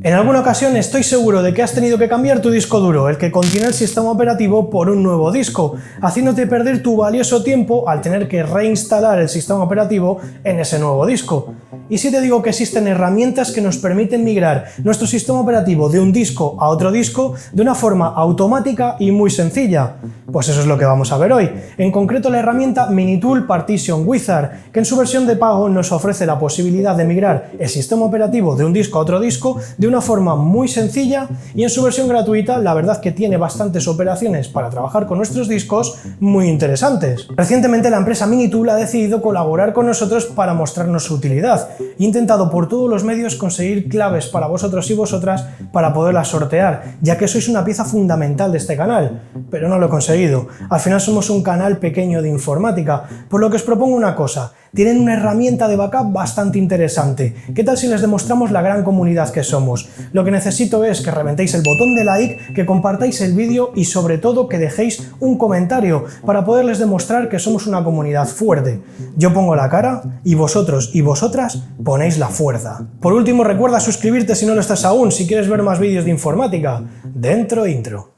En alguna ocasión estoy seguro de que has tenido que cambiar tu disco duro, el que contiene el sistema operativo, por un nuevo disco, haciéndote perder tu valioso tiempo al tener que reinstalar el sistema operativo en ese nuevo disco. ¿Y si te digo que existen herramientas que nos permiten migrar nuestro sistema operativo de un disco a otro disco de una forma automática y muy sencilla? Pues eso es lo que vamos a ver hoy. En concreto la herramienta Minitool Partition Wizard, que en su versión de pago nos ofrece la posibilidad de migrar el sistema operativo de un disco a otro disco de una forma muy sencilla, y en su versión gratuita la verdad que tiene bastantes operaciones para trabajar con nuestros discos muy interesantes. Recientemente la empresa Minitool ha decidido colaborar con nosotros para mostrarnos su utilidad. He intentado por todos los medios conseguir claves para vosotros y vosotras para poderlas sortear, ya que sois una pieza fundamental de este canal, pero no lo he conseguido. Al final somos un canal pequeño de informática, por lo que os propongo una cosa. Tienen una herramienta de backup bastante interesante. ¿Qué tal si les demostramos la gran comunidad que somos? Lo que necesito es que reventéis el botón de like, que compartáis el vídeo y sobre todo que dejéis un comentario para poderles demostrar que somos una comunidad fuerte. Yo pongo la cara y vosotros y vosotras ponéis la fuerza. Por último, recuerda suscribirte si no lo estás aún, si quieres ver más vídeos de informática. Dentro intro.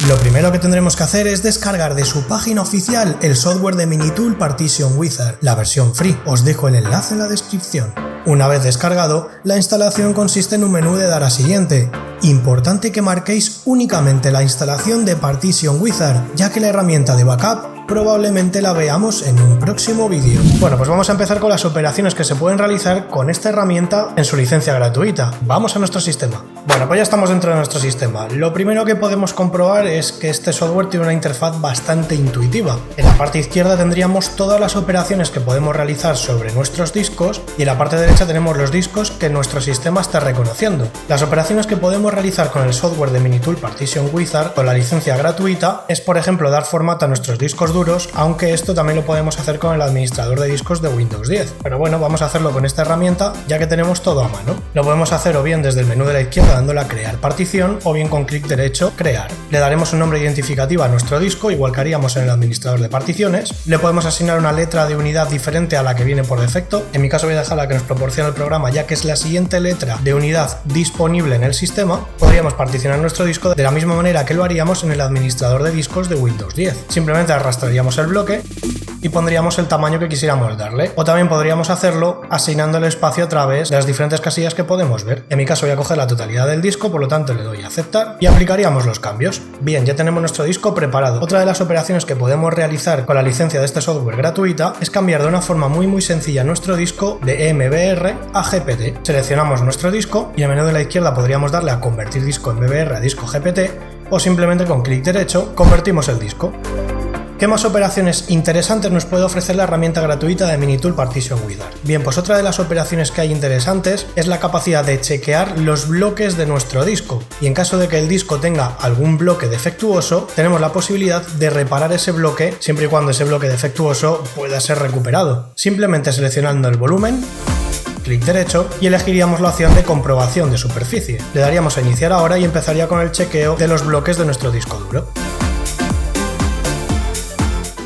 Lo primero que tendremos que hacer es descargar de su página oficial el software de Minitool Partition Wizard, la versión free. Os dejo el enlace en la descripción. Una vez descargado, la instalación consiste en un menú de dar a siguiente. Importante que marquéis únicamente la instalación de Partition Wizard, ya que la herramienta de backup probablemente la veamos en un próximo vídeo. Bueno, pues vamos a empezar con las operaciones que se pueden realizar con esta herramienta en su licencia gratuita. Vamos a nuestro sistema. Bueno, pues ya estamos dentro de nuestro sistema. Lo primero que podemos comprobar es que este software tiene una interfaz bastante intuitiva. En la parte izquierda tendríamos todas las operaciones que podemos realizar sobre nuestros discos y en la parte derecha tenemos los discos que nuestro sistema está reconociendo. Las operaciones que podemos realizar con el software de Minitool Partition Wizard con la licencia gratuita es, por ejemplo, dar formato a nuestros discos duros, aunque esto también lo podemos hacer con el administrador de discos de Windows 10. Pero bueno, vamos a hacerlo con esta herramienta ya que tenemos todo a mano. Lo podemos hacer o bien desde el menú de la izquierda dándole a crear partición o bien con clic derecho crear. Le daremos un nombre identificativo a nuestro disco, igual que haríamos en el administrador de particiones. Le podemos asignar una letra de unidad diferente a la que viene por defecto. En mi caso voy a dejar la que nos proporciona el programa, ya que es la siguiente letra de unidad disponible en el sistema. Podríamos particionar nuestro disco de la misma manera que lo haríamos en el administrador de discos de Windows 10. Simplemente arrastraríamos el bloque y pondríamos el tamaño que quisiéramos darle. O también podríamos hacerlo asignando el espacio a través de las diferentes casillas que podemos ver. En mi caso voy a coger la totalidad del disco, por lo tanto le doy a aceptar y aplicaríamos los cambios. Bien, ya tenemos nuestro disco preparado. Otra de las operaciones que podemos realizar con la licencia de este software gratuita es cambiar de una forma muy sencilla nuestro disco de MBR a GPT. Seleccionamos nuestro disco y en el menú de la izquierda podríamos darle a convertir disco MBR a disco GPT o simplemente con clic derecho convertimos el disco. ¿Qué más operaciones interesantes nos puede ofrecer la herramienta gratuita de Minitool Partition Wizard? Bien, pues otra de las operaciones que hay interesantes es la capacidad de chequear los bloques de nuestro disco, y en caso de que el disco tenga algún bloque defectuoso, tenemos la posibilidad de reparar ese bloque siempre y cuando ese bloque defectuoso pueda ser recuperado. Simplemente seleccionando el volumen, clic derecho y elegiríamos la opción de comprobación de superficie. Le daríamos a iniciar ahora y empezaría con el chequeo de los bloques de nuestro disco duro.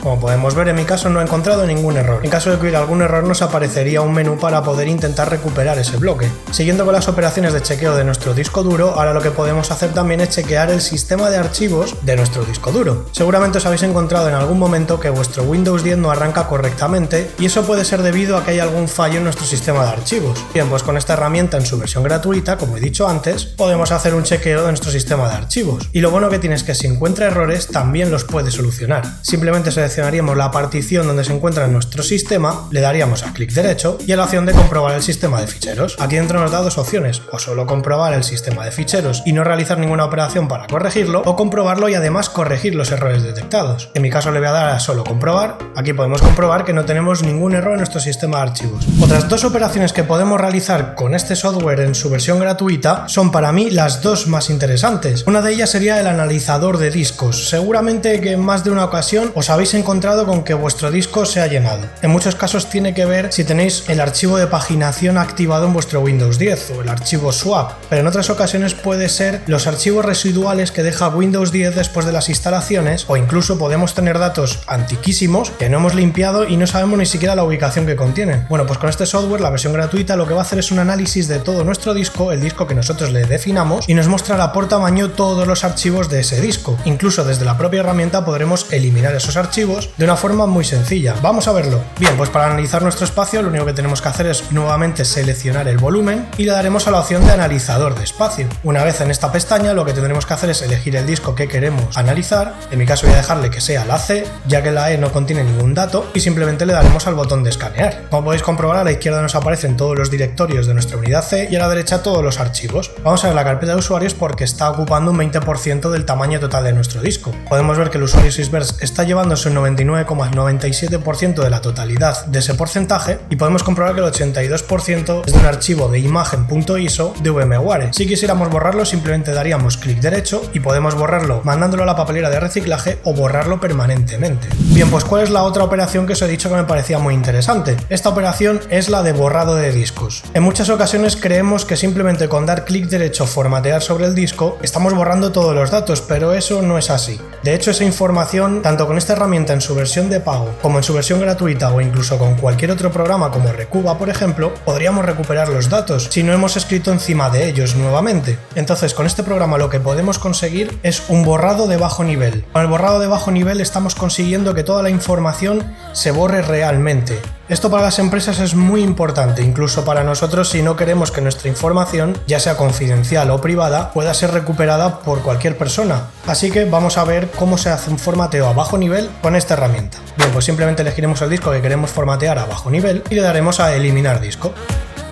Como podemos ver, en mi caso no he encontrado ningún error. En caso de que hubiera algún error nos aparecería un menú para poder intentar recuperar ese bloque. Siguiendo con las operaciones de chequeo de nuestro disco duro, ahora lo que podemos hacer también es chequear el sistema de archivos de nuestro disco duro. Seguramente os habéis encontrado en algún momento que vuestro Windows 10 no arranca correctamente y eso puede ser debido a que hay algún fallo en nuestro sistema de archivos. Bien, pues con esta herramienta en su versión gratuita, como he dicho antes, podemos hacer un chequeo de nuestro sistema de archivos. Y lo bueno que tiene es que si encuentra errores también los puede solucionar. Simplemente seleccionaríamos la partición donde se encuentra nuestro sistema, le daríamos a clic derecho y a la opción de comprobar el sistema de ficheros. Aquí dentro nos da dos opciones, o solo comprobar el sistema de ficheros y no realizar ninguna operación para corregirlo, o comprobarlo y además corregir los errores detectados. En mi caso le voy a dar a solo comprobar. Aquí podemos comprobar que no tenemos ningún error en nuestro sistema de archivos. Otras dos operaciones que podemos realizar con este software en su versión gratuita son para mí las dos más interesantes. Una de ellas sería el analizador de discos. Seguramente que en más de una ocasión os habéis encontrado con que vuestro disco se ha llenado. En muchos casos tiene que ver si tenéis el archivo de paginación activado en vuestro Windows 10 o el archivo swap, pero en otras ocasiones puede ser los archivos residuales que deja Windows 10 después de las instalaciones, o incluso podemos tener datos antiquísimos que no hemos limpiado y no sabemos ni siquiera la ubicación que contienen. Bueno, pues con este software, la versión gratuita, lo que va a hacer es un análisis de todo nuestro disco, el disco que nosotros le definamos, y nos mostrará por tamaño todos los archivos de ese disco. Incluso desde la propia herramienta podremos eliminar esos archivos de una forma muy sencilla. Vamos a verlo. Bien, pues para analizar nuestro espacio lo único que tenemos que hacer es nuevamente seleccionar el volumen y le daremos a la opción de analizador de espacio. Una vez en esta pestaña lo que tendremos que hacer es elegir el disco que queremos analizar. En mi caso voy a dejarle que sea la C, ya que la E no contiene ningún dato, y simplemente le daremos al botón de escanear. Como podéis comprobar, a la izquierda nos aparecen todos los directorios de nuestra unidad C y a la derecha todos los archivos. Vamos a ver la carpeta de usuarios porque está ocupando un 20% del tamaño total de nuestro disco. Podemos ver que el usuario Sysverse está llevándose un 99,97% de la totalidad de ese porcentaje, y podemos comprobar que el 82% es de un archivo de imagen.iso de VMware. Si quisiéramos borrarlo, simplemente daríamos clic derecho y podemos borrarlo mandándolo a la papelera de reciclaje o borrarlo permanentemente. Bien, pues ¿cuál es la otra operación que os he dicho que me parecía muy interesante? Esta operación es la de borrado de discos. En muchas ocasiones creemos que simplemente con dar clic derecho formatear sobre el disco estamos borrando todos los datos, pero eso no es así. De hecho, esa información, tanto con esta herramienta en su versión de pago como en su versión gratuita o incluso con cualquier otro programa como Recuba, por ejemplo, podríamos recuperar los datos si no hemos escrito encima de ellos nuevamente. Entonces, con este programa lo que podemos conseguir es un borrado de bajo nivel. Con el borrado de bajo nivel estamos consiguiendo que toda la información se borre realmente. Esto para las empresas es muy importante, incluso para nosotros si no queremos que nuestra información, ya sea confidencial o privada, pueda ser recuperada por cualquier persona. Así que vamos a ver cómo se hace un formateo a bajo nivel con esta herramienta. Bien, pues simplemente elegiremos el disco que queremos formatear a bajo nivel y le daremos a eliminar disco.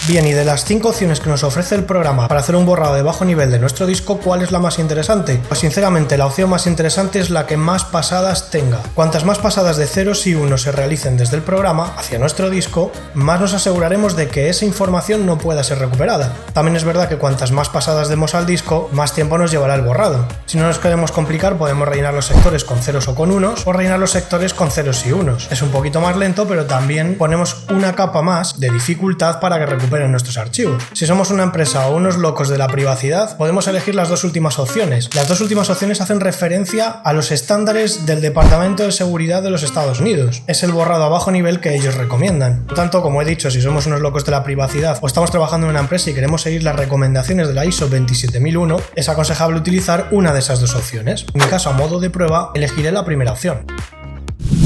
Bien, y de las 5 opciones que nos ofrece el programa para hacer un borrado de bajo nivel de nuestro disco, ¿cuál es la más interesante? Pues sinceramente la opción más interesante es la que más pasadas tenga. Cuantas más pasadas de ceros y unos se realicen desde el programa hacia nuestro disco, más nos aseguraremos de que esa información no pueda ser recuperada. También es verdad que cuantas más pasadas demos al disco, más tiempo nos llevará el borrado. Si no nos queremos complicar, podemos rellenar los sectores con ceros o con unos, o rellenar los sectores con ceros y unos. Es un poquito más lento, pero también ponemos una capa más de dificultad para que recuperen nuestros archivos. Si somos una empresa o unos locos de la privacidad, podemos elegir las dos últimas opciones. Las dos últimas opciones hacen referencia a los estándares del Departamento de Seguridad de los Estados Unidos. Es el borrado a bajo nivel que ellos recomiendan. Por tanto, como he dicho, si somos unos locos de la privacidad o estamos trabajando en una empresa y queremos seguir las recomendaciones de la ISO 27001, es aconsejable utilizar una de esas dos opciones. En mi caso, a modo de prueba, elegiré la primera opción.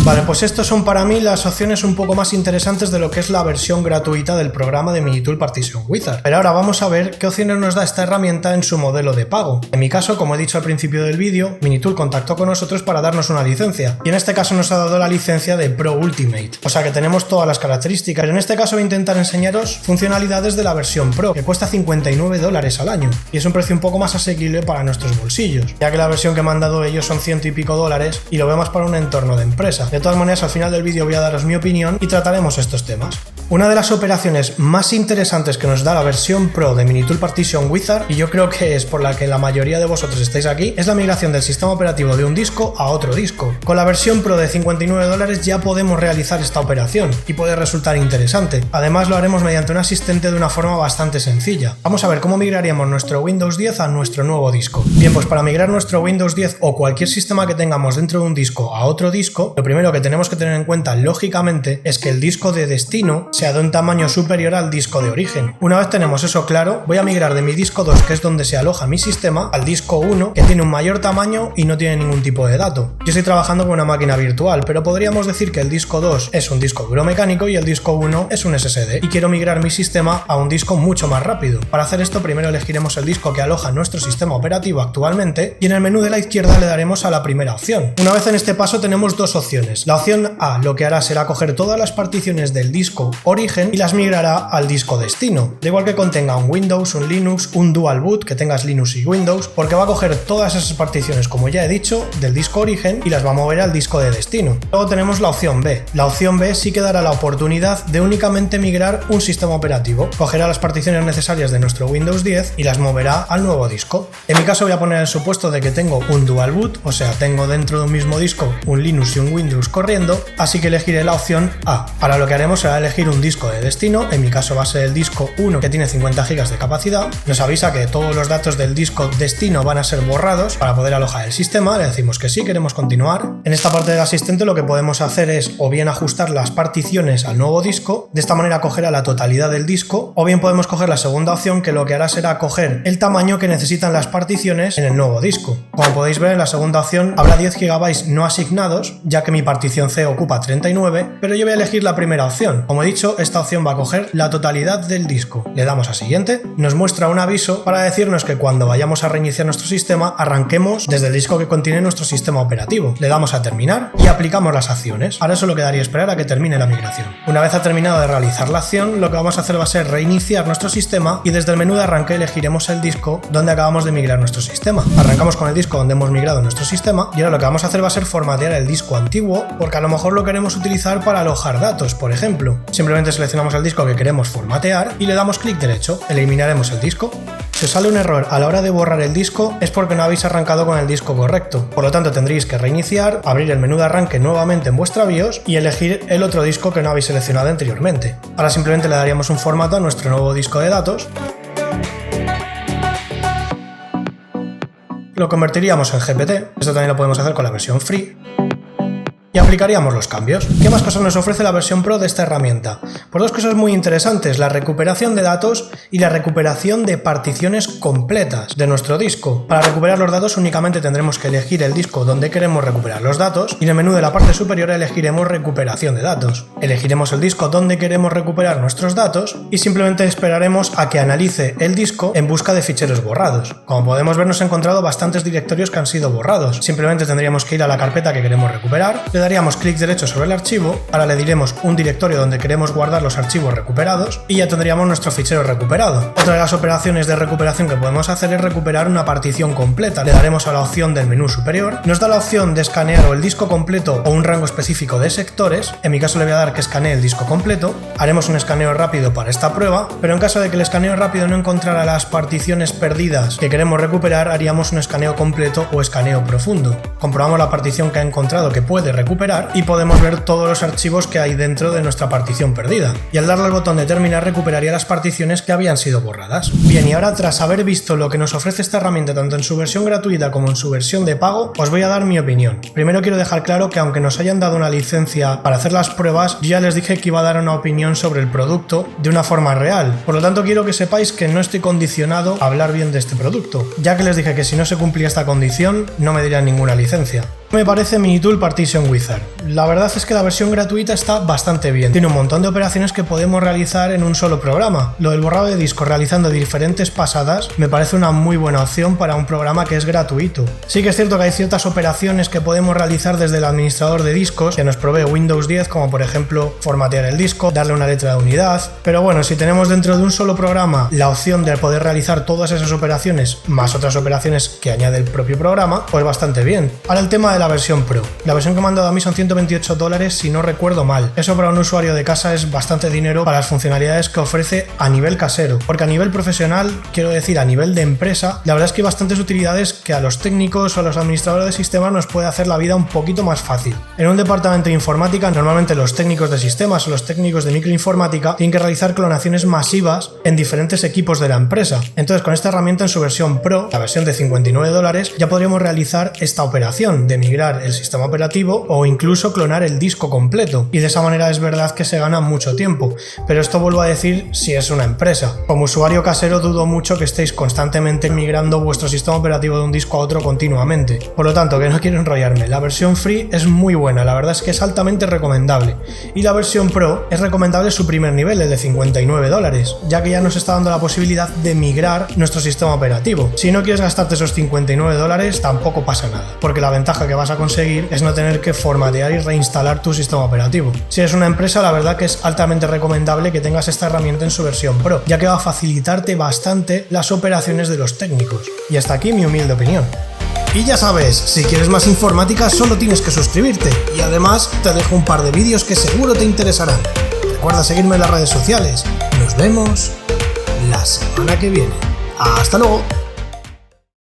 Vale, pues estos son para mí las opciones un poco más interesantes de lo que es la versión gratuita del programa de Minitool Partition Wizard. Pero ahora vamos a ver qué opciones nos da esta herramienta en su modelo de pago. En mi caso, como he dicho al principio del vídeo, Minitool contactó con nosotros para darnos una licencia. Y en este caso nos ha dado la licencia de Pro Ultimate. O sea que tenemos todas las características. Pero en este caso voy a intentar enseñaros funcionalidades de la versión Pro, que cuesta $59 al año. Y es un precio un poco más asequible para nuestros bolsillos, ya que la versión que me han dado ellos son $100 y pico y lo veo más para un entorno de empresa. De todas maneras, al final del vídeo voy a daros mi opinión y trataremos estos temas. Una de las operaciones más interesantes que nos da la versión Pro de Minitool Partition Wizard, y yo creo que es por la que la mayoría de vosotros estáis aquí, es la migración del sistema operativo de un disco a otro disco. Con la versión Pro de $59 ya podemos realizar esta operación y puede resultar interesante. Además, lo haremos mediante un asistente de una forma bastante sencilla. Vamos a ver cómo migraríamos nuestro Windows 10 a nuestro nuevo disco. Bien, pues para migrar nuestro Windows 10 o cualquier sistema que tengamos dentro de un disco a otro disco, lo primero que tenemos que tener en cuenta, lógicamente, es que el disco de destino sea de un tamaño superior al disco de origen. Una vez tenemos eso claro, voy a migrar de mi disco 2, que es donde se aloja mi sistema, al disco 1, que tiene un mayor tamaño y no tiene ningún tipo de dato. Yo estoy trabajando con una máquina virtual, pero podríamos decir que el disco 2 es un disco duro mecánico y el disco 1 es un SSD, y quiero migrar mi sistema a un disco mucho más rápido. Para hacer esto, primero elegiremos el disco que aloja nuestro sistema operativo actualmente, y en el menú de la izquierda le daremos a la primera opción. Una vez en este paso tenemos dos opciones. La opción A lo que hará será coger todas las particiones del disco origen y las migrará al disco destino. Da igual que contenga un Windows, un Linux, un Dual Boot, que tengas Linux y Windows, porque va a coger todas esas particiones, como ya he dicho, del disco origen y las va a mover al disco de destino. Luego tenemos la opción B. La opción B sí que dará la oportunidad de únicamente migrar un sistema operativo. Cogerá las particiones necesarias de nuestro Windows 10 y las moverá al nuevo disco. En mi caso voy a poner el supuesto de que tengo un Dual Boot, o sea, tengo dentro de un mismo disco un Linux y un Windows virus corriendo, así que elegiré la opción A. Ahora lo que haremos será elegir un disco de destino, en mi caso va a ser el disco 1 que tiene 50 GB de capacidad. Nos avisa que todos los datos del disco destino van a ser borrados para poder alojar el sistema, le decimos que sí, queremos continuar. En esta parte del asistente lo que podemos hacer es o bien ajustar las particiones al nuevo disco, de esta manera cogerá la totalidad del disco, o bien podemos coger la segunda opción que lo que hará será coger el tamaño que necesitan las particiones en el nuevo disco. Como podéis ver, en la segunda opción habrá 10 GB no asignados, ya que mi partición C ocupa 39, pero yo voy a elegir la primera opción. Como he dicho, esta opción va a coger la totalidad del disco. Le damos a siguiente, nos muestra un aviso para decirnos que cuando vayamos a reiniciar nuestro sistema, arranquemos desde el disco que contiene nuestro sistema operativo. Le damos a terminar y aplicamos las acciones. Ahora solo quedaría esperar a que termine la migración. Una vez ha terminado de realizar la acción, lo que vamos a hacer va a ser reiniciar nuestro sistema y desde el menú de arranque elegiremos el disco donde acabamos de migrar nuestro sistema. Arrancamos con el disco donde hemos migrado nuestro sistema y ahora lo que vamos a hacer va a ser formatear el disco antiguo, porque a lo mejor lo queremos utilizar para alojar datos, por ejemplo. Simplemente seleccionamos el disco que queremos formatear y le damos clic derecho. Eliminaremos el disco. Si os sale un error a la hora de borrar el disco es porque no habéis arrancado con el disco correcto. Por lo tanto tendréis que reiniciar, abrir el menú de arranque nuevamente en vuestra BIOS y elegir el otro disco que no habéis seleccionado anteriormente. Ahora simplemente le daríamos un formato a nuestro nuevo disco de datos. Lo convertiríamos en GPT, esto también lo podemos hacer con la versión free. Y aplicaríamos los cambios. ¿Qué más cosas nos ofrece la versión Pro de esta herramienta? Pues dos cosas muy interesantes, la recuperación de datos y la recuperación de particiones completas de nuestro disco. Para recuperar los datos únicamente tendremos que elegir el disco donde queremos recuperar los datos y en el menú de la parte superior elegiremos recuperación de datos. Elegiremos el disco donde queremos recuperar nuestros datos y simplemente esperaremos a que analice el disco en busca de ficheros borrados. Como podemos ver, nos ha encontrado bastantes directorios que han sido borrados. Simplemente tendríamos que ir a la carpeta que queremos recuperar, le daríamos clic derecho sobre el archivo, ahora le diremos un directorio donde queremos guardar los archivos recuperados y ya tendríamos nuestro fichero recuperado. Otra de las operaciones de recuperación que podemos hacer es recuperar una partición completa. Le daremos a la opción del menú superior, nos da la opción de escanear o el disco completo o un rango específico de sectores. En mi caso le voy a dar que escanee el disco completo. Haremos un escaneo rápido para esta prueba, pero en caso de que el escaneo rápido no encontrara las particiones perdidas que queremos recuperar, haríamos un escaneo completo o escaneo profundo. Comprobamos la partición que ha encontrado que puede recuperar y podemos ver todos los archivos que hay dentro de nuestra partición perdida. Y al darle al botón de terminar recuperaría las particiones que habían sido borradas. Bien, y ahora tras haber visto lo que nos ofrece esta herramienta tanto en su versión gratuita como en su versión de pago, os voy a dar mi opinión. Primero quiero dejar claro que aunque nos hayan dado una licencia para hacer las pruebas, yo ya les dije que iba a dar una opinión sobre el producto de una forma real. Por lo tanto quiero que sepáis que no estoy condicionado a hablar bien de este producto, ya que les dije que si no se cumplía esta condición no me darían ninguna licencia. Me parece Minitool Partition Wizard. La verdad es que la versión gratuita está bastante bien. Tiene un montón de operaciones que podemos realizar en un solo programa. Lo del borrado de discos realizando diferentes pasadas me parece una muy buena opción para un programa que es gratuito. Sí que es cierto que hay ciertas operaciones que podemos realizar desde el administrador de discos que nos provee Windows 10, como por ejemplo formatear el disco, darle una letra de unidad. Pero bueno, si tenemos dentro de un solo programa la opción de poder realizar todas esas operaciones más otras operaciones que añade el propio programa, pues bastante bien. Ahora el tema de la versión Pro. La versión que me han dado a mí son $128 si no recuerdo mal. Eso para un usuario de casa es bastante dinero para las funcionalidades que ofrece a nivel casero, porque a nivel profesional, quiero decir a nivel de empresa, la verdad es que hay bastantes utilidades que a los técnicos o a los administradores de sistemas nos puede hacer la vida un poquito más fácil. En un departamento de informática, normalmente los técnicos de sistemas o los técnicos de microinformática tienen que realizar clonaciones masivas en diferentes equipos de la empresa. Entonces con esta herramienta en su versión Pro, la versión de $59, ya podríamos realizar esta operación de migrar el sistema operativo o incluso clonar el disco completo, y de esa manera es verdad que se gana mucho tiempo, pero esto vuelvo a decir si es una empresa. Como usuario casero dudo mucho que estéis constantemente migrando vuestro sistema operativo de un disco a otro continuamente, por lo tanto que no quiero enrollarme, la versión free es muy buena, la verdad es que es altamente recomendable, y la versión Pro es recomendable su primer nivel, el de $59, ya que ya nos está dando la posibilidad de migrar nuestro sistema operativo. Si no quieres gastarte esos $59 tampoco pasa nada, porque la ventaja que vas a conseguir es no tener que formatear y reinstalar tu sistema operativo. Si eres una empresa, la verdad que es altamente recomendable que tengas esta herramienta en su versión Pro, ya que va a facilitarte bastante las operaciones de los técnicos. Y hasta aquí mi humilde opinión. Y ya sabes, si quieres más informática solo tienes que suscribirte, y además te dejo un par de vídeos que seguro te interesarán. Recuerda seguirme en las redes sociales. Nos vemos la semana que viene. ¡Hasta luego!